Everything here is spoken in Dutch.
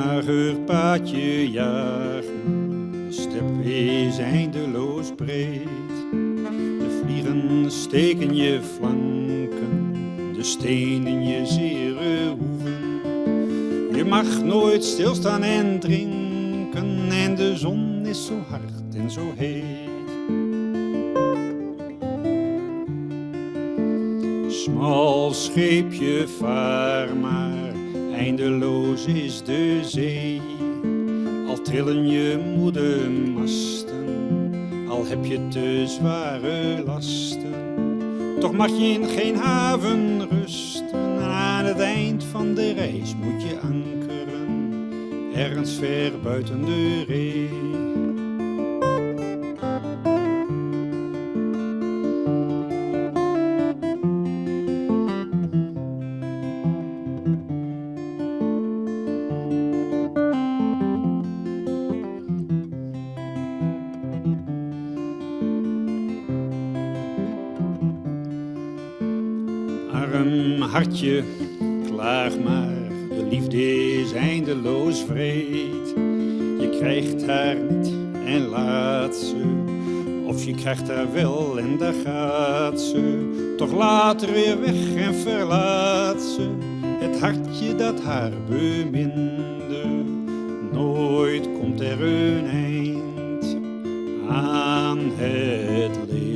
mager paadje jaagt me, de step is eindeloos breed. De vliegen steken je flanken, de stenen je zere hoeven. Je mag nooit stilstaan en drinken en de zon is zo hard en zo heet. Smal scheepje, vaar maar, eindeloos is de zee. Al trillen je moede masten, al heb je te zware lasten. Toch mag je in geen haven rusten, aan het eind van de reis moet je ankeren, ergens ver buiten de ree. Arm hartje, klaag maar, de liefde is eindeloos vreed. Je krijgt haar niet en laat ze, of je krijgt haar wel en daar gaat ze. Toch later weer weg en verlaat ze, het hartje dat haar beminde. Nooit komt er een eind aan het leven.